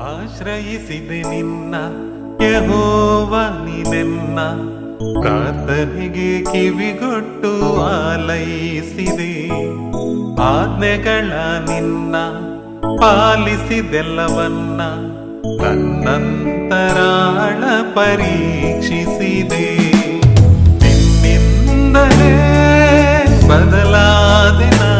ಆಶ್ರಯಿಸಿದೆ ನಿನ್ನ ಯೆಹೋವ ನೀನೆನ್ನ ಪ್ರಾರ್ಥನೆಗೆ ಕಿವಿಗೊಟ್ಟು ಆಲೈಸಿದೆ. ಆಜ್ಞೆಗಳ ನಿನ್ನ ಪಾಲಿಸಿದೆಲ್ಲವನ್ನ ನನ್ನಂತರಾಳ ಪರೀಕ್ಷಿಸಿದೆ. ನಿನ್ನಿಂದಲೇ ಬದಲಾದೆ ನಾ,